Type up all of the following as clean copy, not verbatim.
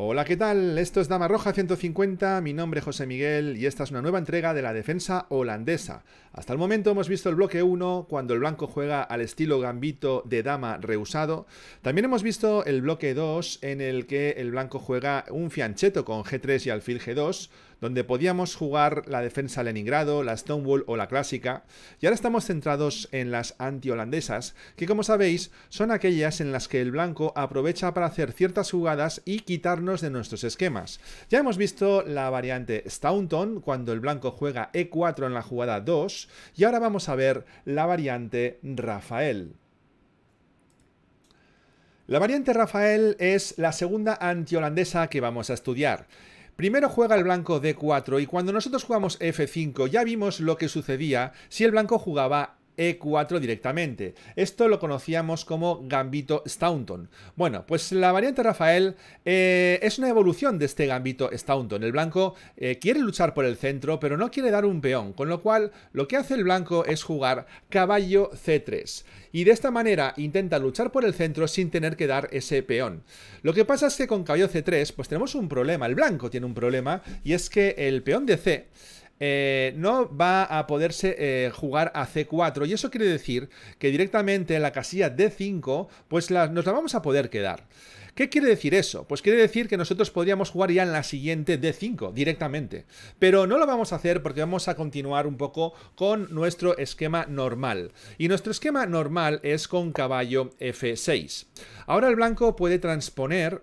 Hola, ¿qué tal? Esto es Dama Roja 150, mi nombre es José Miguel y esta es una nueva entrega de la defensa holandesa. Hasta el momento hemos visto el bloque 1, cuando el blanco juega al estilo gambito de dama rehusado. También hemos visto el bloque 2, en el que el blanco juega un fianchetto con G3 y alfil G2, donde podíamos jugar la defensa Leningrado, la Stonewall o la clásica. Y ahora estamos centrados en las anti-holandesas, que como sabéis son aquellas en las que el blanco aprovecha para hacer ciertas jugadas y quitarnos de nuestros esquemas. Ya hemos visto la variante Staunton, cuando el blanco juega E4 en la jugada 2, y ahora vamos a ver la variante Rafael. La variante Rafael es la segunda anti-holandesa que vamos a estudiar. Primero juega el blanco D4 y cuando nosotros jugamos F5 ya vimos lo que sucedía si el blanco jugaba E4 directamente. Esto lo conocíamos como gambito Staunton. Bueno, pues la variante Rafael es una evolución de este gambito Staunton. El blanco quiere luchar por el centro, pero no quiere dar un peón, con lo cual lo que hace el blanco es jugar caballo C3. Y de esta manera intenta luchar por el centro sin tener que dar ese peón. Lo que pasa es que con caballo C3 pues tenemos un problema, el blanco tiene un problema, y es que el peón de C no va a poderse jugar a C4, y eso quiere decir que directamente en la casilla D5 pues nos la vamos a poder quedar. ¿Qué quiere decir eso? Pues quiere decir que nosotros podríamos jugar ya en la siguiente D5 directamente, pero no lo vamos a hacer porque vamos a continuar un poco con nuestro esquema normal, y nuestro esquema normal es con caballo F6. Ahora el blanco puede transponer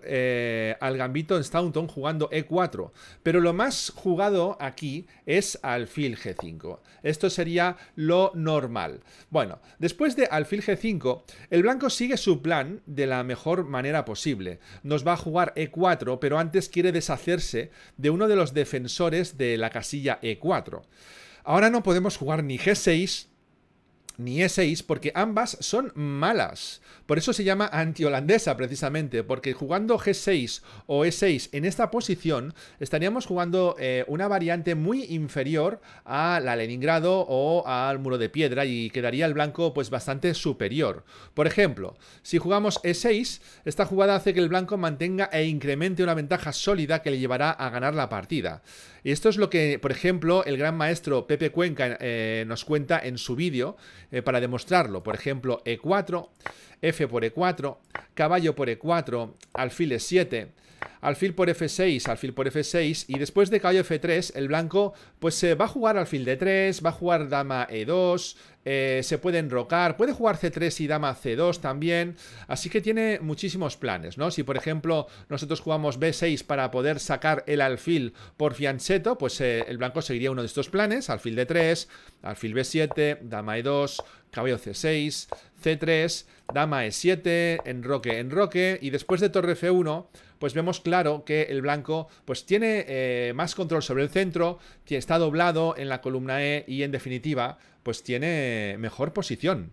al gambito en Staunton jugando E4, pero lo más jugado aquí es alfil G5. Esto sería lo normal. Bueno, después de alfil G5, el blanco sigue su plan de la mejor manera posible. Nos va a jugar E4, pero antes quiere deshacerse de uno de los defensores de la casilla E4. Ahora no podemos jugar ni G6 ni E6 porque ambas son malas. Por eso se llama anti-holandesa precisamente, porque jugando G6 o E6 en esta posición estaríamos jugando una variante muy inferior a la Leningrado o al muro de piedra, y quedaría el blanco pues bastante superior. Por ejemplo, si jugamos E6, esta jugada hace que el blanco mantenga e incremente una ventaja sólida que le llevará a ganar la partida. Y esto es lo que, por ejemplo, el gran maestro Pepe Cuenca nos cuenta en su vídeo para demostrarlo. Por ejemplo, E4, F por E4, caballo por E4, alfil E7, alfil por F6, alfil por F6, y después de caballo F3, el blanco pues va a jugar alfil D3, va a jugar dama E2, se puede enrocar, puede jugar C3 y dama C2 también, así que tiene muchísimos planes, ¿no? Si por ejemplo nosotros jugamos B6 para poder sacar el alfil por fianchetto, pues el blanco seguiría uno de estos planes, alfil D3, alfil B7, dama E2, caballo C6, C3, dama E7, enroque, enroque, y después de torre F1, pues vemos claro que el blanco pues tiene más control sobre el centro, está doblado en la columna E y en definitiva pues tiene mejor posición.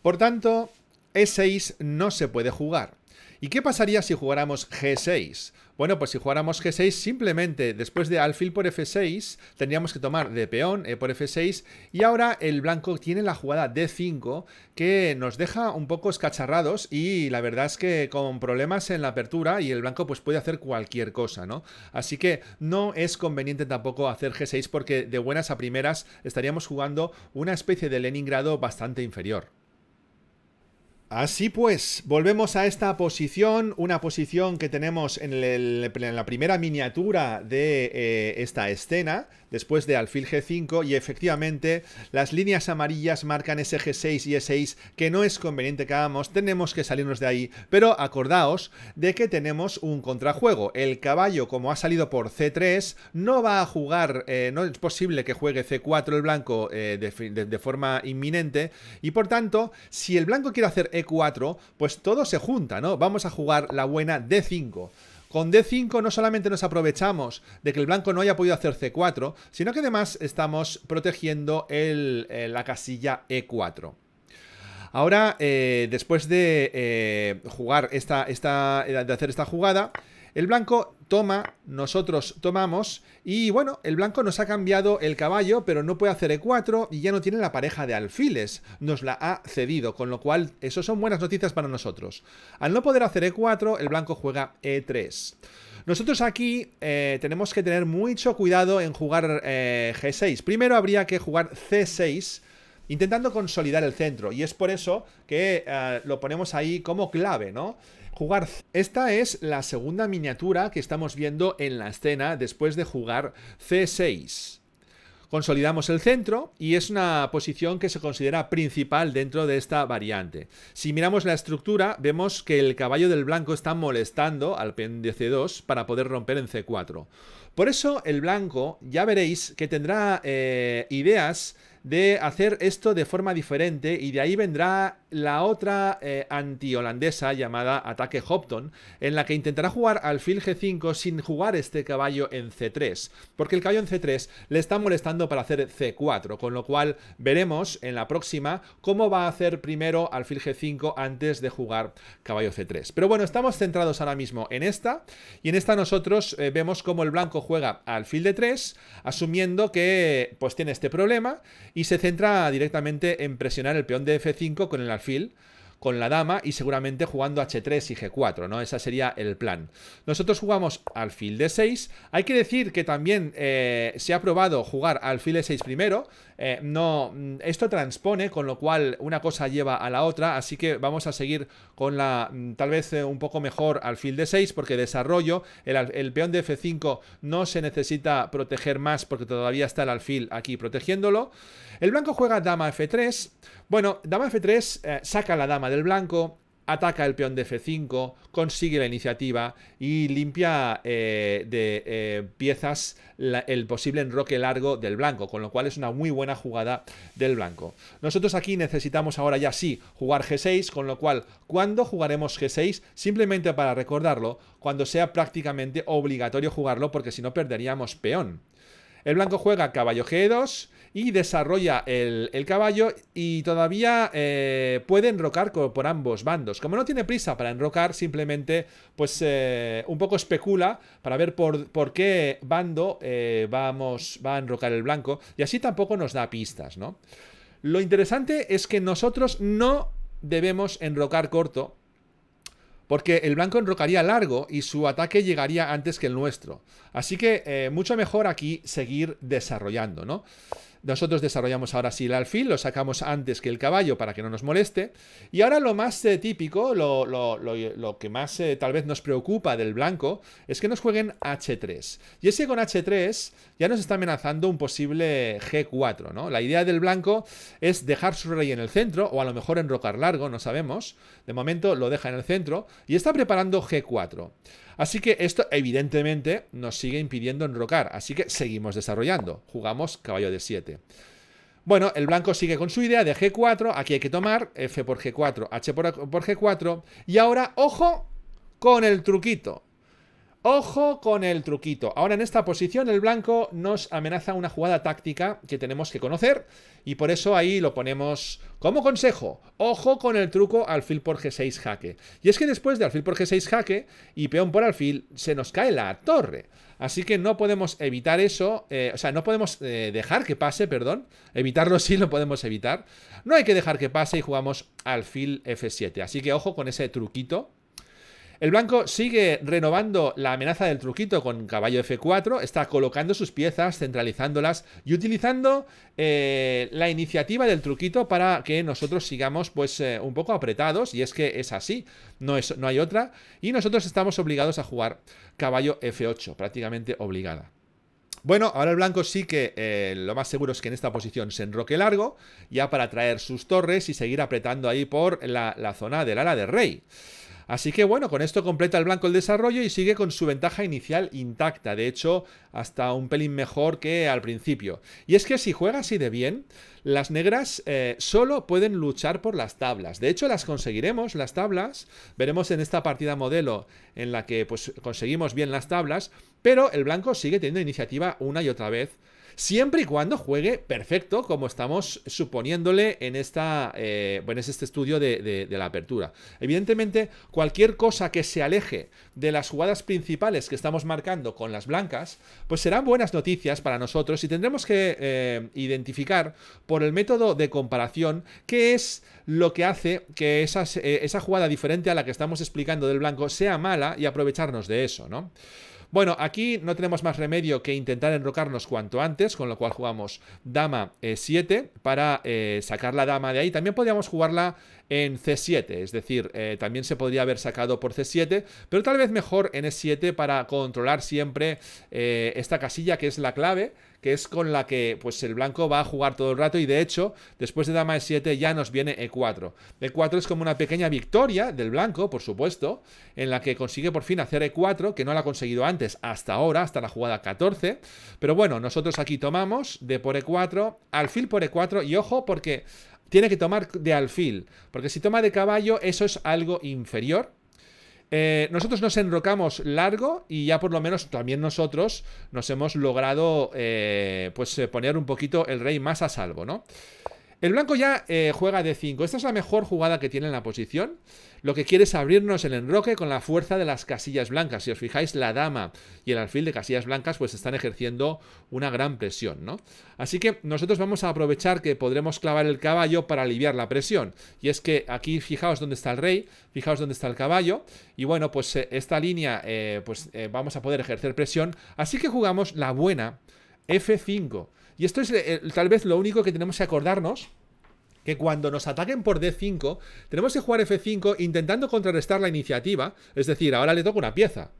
Por tanto, E6 no se puede jugar. ¿Y qué pasaría si jugáramos G6? Bueno, pues si jugáramos G6, simplemente después de alfil por F6, tendríamos que tomar de peón, E por F6, y ahora el blanco tiene la jugada D5, que nos deja un poco escacharrados, y la verdad es que con problemas en la apertura, y el blanco pues puede hacer cualquier cosa, ¿no? Así que no es conveniente tampoco hacer G6, porque de buenas a primeras estaríamos jugando una especie de Leningrado bastante inferior. Así pues, volvemos a esta posición, una posición que tenemos en la primera miniatura de esta escena, después de alfil G5, y efectivamente las líneas amarillas marcan ese G6 y E6 que no es conveniente que hagamos, tenemos que salirnos de ahí, pero acordaos de que tenemos un contrajuego. El caballo, como ha salido por C3, no va a jugar, no es posible que juegue C4 el blanco de forma inminente, y por tanto, si el blanco quiere hacer E4, pues todo se junta, ¿no? Vamos a jugar la buena D5. Con D5 no solamente nos aprovechamos de que el blanco no haya podido hacer C4, sino que además estamos protegiendo la casilla E4. Ahora, después de jugar de hacer esta jugada, El blanco toma, nosotros tomamos y bueno, el blanco nos ha cambiado el caballo, pero no puede hacer E4 y ya no tiene la pareja de alfiles, nos la ha cedido, con lo cual eso son buenas noticias para nosotros. Al no poder hacer E4, el blanco juega E3. Nosotros aquí tenemos que tener mucho cuidado en jugar G6. Primero habría que jugar C6, intentando consolidar el centro, y es por eso que lo ponemos ahí como clave, ¿no? Jugar. Esta es la segunda miniatura que estamos viendo en la escena después de jugar C6. Consolidamos el centro y es una posición que se considera principal dentro de esta variante. Si miramos la estructura, vemos que el caballo del blanco está molestando al peón de C2 para poder romper en C4. Por eso el blanco, ya veréis que tendrá ideas de hacer esto de forma diferente, y de ahí vendrá la otra anti-holandesa llamada ataque Hopton, en la que intentará jugar alfil G5 sin jugar este caballo en C3, porque el caballo en C3 le está molestando para hacer C4, con lo cual veremos en la próxima cómo va a hacer primero alfil G5 antes de jugar caballo C3. Pero bueno, estamos centrados ahora mismo en esta, y en esta nosotros vemos cómo el blanco juega alfil D3, asumiendo que pues tiene este problema, y se centra directamente en presionar el peón de F5 con el alfil, con la dama, y seguramente jugando H3 y G4, ¿no? Ese sería el plan. Nosotros jugamos alfil D6. Hay que decir que también se ha probado jugar alfil E6 primero. Esto transpone, con lo cual una cosa lleva a la otra, así que vamos a seguir con la tal vez un poco mejor alfil D6, porque desarrollo, el peón de F5 no se necesita proteger más porque todavía está el alfil aquí protegiéndolo. El blanco juega dama F3. Bueno, dama F3 saca la dama del blanco, ataca el peón de F5, consigue la iniciativa y limpia de piezas el posible enroque largo del blanco, con lo cual es una muy buena jugada del blanco. Nosotros aquí necesitamos ahora ya sí jugar G6, con lo cual, ¿cuándo jugaremos G6? Simplemente para recordarlo, cuando sea prácticamente obligatorio jugarlo, porque si no perderíamos peón. El blanco juega caballo G2 y desarrolla el caballo, y todavía puede enrocar por ambos bandos. Como no tiene prisa para enrocar, simplemente pues un poco especula para ver por qué bando va a enrocar el blanco, y así tampoco nos da pistas, ¿no? Lo interesante es que nosotros no debemos enrocar corto, porque el blanco enrocaría largo y su ataque llegaría antes que el nuestro. Así que mucho mejor aquí seguir desarrollando, ¿no? Nosotros desarrollamos ahora sí el alfil, lo sacamos antes que el caballo para que no nos moleste. Y ahora lo más típico, lo que más tal vez nos preocupa del blanco, es que nos jueguen H3. Y es que con H3 ya nos está amenazando un posible G4, ¿no? La idea del blanco es dejar su rey en el centro, o a lo mejor enrocar largo, no sabemos. De momento lo deja en el centro y está preparando G4. Así que esto evidentemente nos sigue impidiendo enrocar, así que seguimos desarrollando. Jugamos caballo de 7. Bueno, el blanco sigue con su idea de G4, aquí hay que tomar F por G4, H por G4, y ahora, ojo con el truquito. Ojo con el truquito. Ahora en esta posición el blanco nos amenaza una jugada táctica que tenemos que conocer, y por eso ahí lo ponemos como consejo. Ojo con el truco alfil por G6 jaque. Y es que después de alfil por G6 jaque y peón por alfil se nos cae la torre. Así que no podemos evitar eso, o sea, no podemos dejar que pase, perdón. Evitarlo sí lo podemos evitar. No hay que dejar que pase y jugamos alfil F7. Así que ojo con ese truquito. El blanco sigue renovando la amenaza del truquito con caballo F4, está colocando sus piezas, centralizándolas y utilizando la iniciativa del truquito para que nosotros sigamos pues un poco apretados, y es que es así, no hay otra, y nosotros estamos obligados a jugar caballo F8, prácticamente obligada. Bueno, ahora el blanco sí que lo más seguro es que en esta posición se enroque largo, ya para traer sus torres y seguir apretando ahí por la zona del ala de rey. Así que bueno, con esto completa el blanco el desarrollo y sigue con su ventaja inicial intacta, de hecho hasta un pelín mejor que al principio. Y es que si juega así de bien, las negras solo pueden luchar por las tablas. De hecho las conseguiremos, las tablas, veremos en esta partida modelo en la que pues conseguimos bien las tablas, pero el blanco sigue teniendo iniciativa una y otra vez. siempre y cuando juegue perfecto, como estamos suponiéndole en bueno, es este estudio de la apertura. Evidentemente, cualquier cosa que se aleje de las jugadas principales que estamos marcando con las blancas, pues serán buenas noticias para nosotros y tendremos que identificar por el método de comparación qué es lo que hace que esa jugada diferente a la que estamos explicando del blanco sea mala y aprovecharnos de eso, ¿no? Bueno, aquí no tenemos más remedio que intentar enrocarnos cuanto antes, con lo cual jugamos dama E7 para sacar la dama de ahí. También podríamos jugarla en C7, es decir, también se podría haber sacado por C7, pero tal vez mejor en E7 para controlar siempre esta casilla que es la clave, que es con la que pues el blanco va a jugar todo el rato y de hecho, después de dama E7 ya nos viene E4. E4 es como una pequeña victoria del blanco, por supuesto, en la que consigue por fin hacer E4, que no la ha conseguido antes hasta ahora, hasta la jugada 14. Pero bueno, nosotros aquí tomamos D por E4, alfil por E4 y ojo porque tiene que tomar de alfil, porque si toma de caballo eso es algo inferior. Nosotros nos enrocamos largo y ya por lo menos también nosotros nos hemos logrado poner un poquito el rey más a salvo, ¿no? El blanco ya juega D5. Esta es la mejor jugada que tiene en la posición. Lo que quiere es abrirnos el enroque con la fuerza de las casillas blancas. Si os fijáis, la dama y el alfil de casillas blancas pues están ejerciendo una gran presión, ¿no? Así que nosotros vamos a aprovechar que podremos clavar el caballo para aliviar la presión. Y es que aquí fijaos dónde está el rey, fijaos dónde está el caballo. Y bueno, pues esta línea vamos a poder ejercer presión. Así que jugamos la buena F5. Y esto es tal vez lo único que tenemos que acordarnos, que cuando nos ataquen por D5, tenemos que jugar F5 intentando contrarrestar la iniciativa. Es decir, ahora le toca una pieza.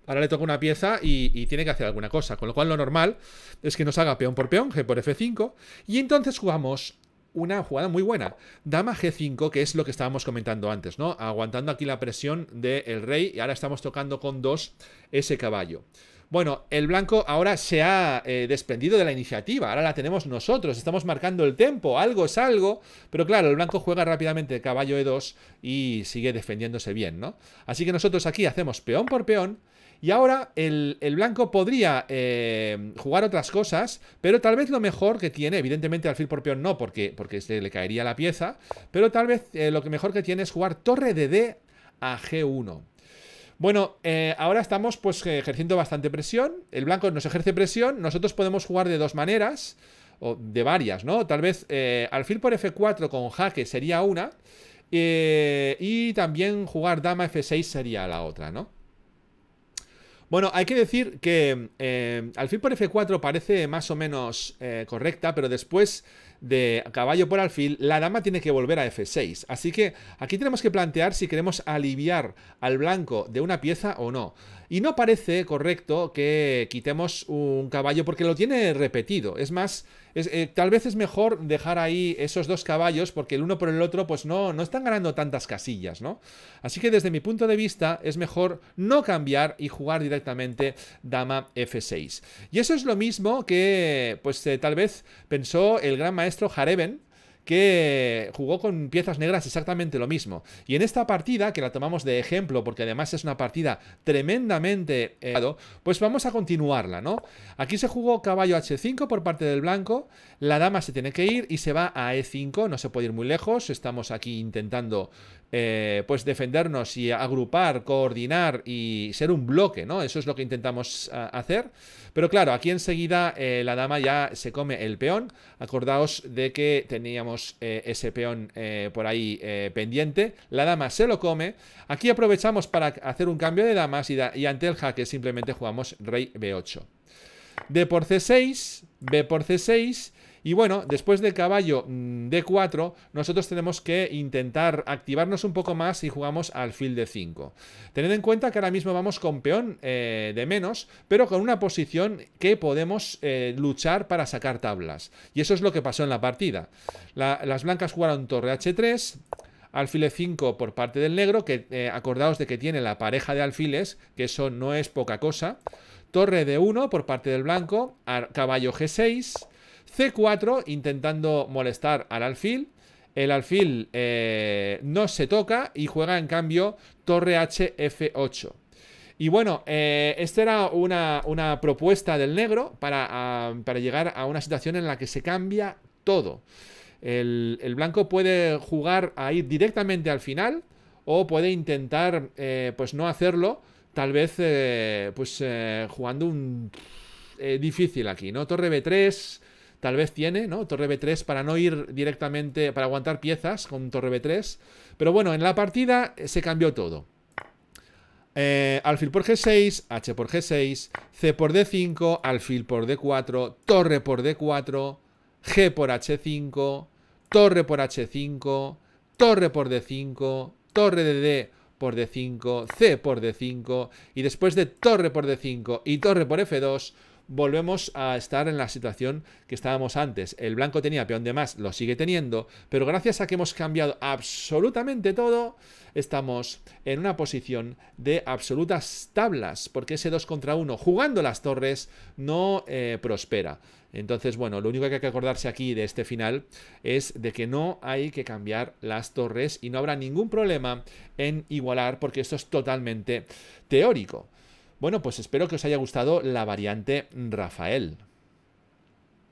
Ahora le toca una pieza y tiene que hacer alguna cosa. Con lo cual lo normal es que nos haga peón por peón, G por F5. Y entonces jugamos una jugada muy buena. Dama G5, que es lo que estábamos comentando antes, ¿no? Aguantando aquí la presión del rey y ahora estamos tocando con 2 ese caballo. Bueno, el blanco ahora se ha desprendido de la iniciativa, ahora la tenemos nosotros, estamos marcando el tempo, algo es algo, pero claro, el blanco juega rápidamente caballo E2 y sigue defendiéndose bien, ¿no? Así que nosotros aquí hacemos peón por peón y ahora el blanco podría jugar otras cosas, pero tal vez lo mejor que tiene, evidentemente alfil por peón no, porque se le caería la pieza, pero tal vez lo que mejor que tiene es jugar torre de D a G1. Bueno, ahora estamos pues ejerciendo bastante presión. El blanco nos ejerce presión. Nosotros podemos jugar de dos maneras, o de varias, ¿no? Tal vez alfil por F4 con jaque sería una, y también jugar dama F6 sería la otra, ¿no? Bueno, hay que decir que alfil por F4 parece más o menos correcta, pero después de caballo por alfil, la dama tiene que volver a F6. Así que aquí tenemos que plantear si queremos aliviar al blanco de una pieza o no. Y no parece correcto que quitemos un caballo porque lo tiene repetido. Es más, tal vez es mejor dejar ahí esos dos caballos porque el uno por el otro pues no están ganando tantas casillas, ¿no? Así que desde mi punto de vista es mejor no cambiar y jugar directamente dama F6. Y eso es lo mismo que pues tal vez pensó el gran maestro Jareven, que jugó con piezas negras exactamente lo mismo. Y en esta partida, que la tomamos de ejemplo, porque además es una partida tremendamente pues vamos a continuarla, ¿no? Aquí se jugó caballo H5 por parte del blanco, la dama se tiene que ir y se va a E5, no se puede ir muy lejos, estamos aquí intentando pues defendernos y agrupar, coordinar y ser un bloque, ¿no? Eso es lo que intentamos hacer. Pero claro, aquí enseguida la dama ya se come el peón. Acordaos de que teníamos ese peón por ahí pendiente. La dama se lo come. Aquí aprovechamos para hacer un cambio de damas y ante el jaque simplemente jugamos rey B8. D por C6, B por C6. Y bueno, después del caballo D4, nosotros tenemos que intentar activarnos un poco más y jugamos alfil D5. Tened en cuenta que ahora mismo vamos con peón de menos, pero con una posición que podemos luchar para sacar tablas. Y eso es lo que pasó en la partida. Las blancas jugaron torre H3, alfil E5 por parte del negro, que acordaos de que tiene la pareja de alfiles, que eso no es poca cosa. Torre D1 por parte del blanco, caballo G6... C4 intentando molestar al alfil. El alfil no se toca y juega en cambio torre H F8. Y bueno, esta era una propuesta del negro para llegar a una situación en la que se cambia todo. El blanco puede jugar a ir directamente al final o puede intentar pues no hacerlo, tal vez jugando un difícil aquí, ¿no? Torre B3 tal vez tiene, ¿no? Torre B3 para no ir directamente, para aguantar piezas con torre B3. Pero bueno, en la partida se cambió todo. Alfil por G6, H por G6, C por D5, alfil por D4, torre por D4, G por H5, torre por H5, torre por D5, torre de D por D5, C por D5, y después de torre por D5 y torre por F2, volvemos a estar en la situación que estábamos antes. El blanco tenía peón de más, lo sigue teniendo, pero gracias a que hemos cambiado absolutamente todo, estamos en una posición de absolutas tablas, porque ese 2 contra 1 jugando las torres no prospera. Entonces, bueno, lo único que hay que acordarse aquí de este final es de que no hay que cambiar las torres y no habrá ningún problema en igualar, porque esto es totalmente teórico. Bueno, pues espero que os haya gustado la variante Rafael.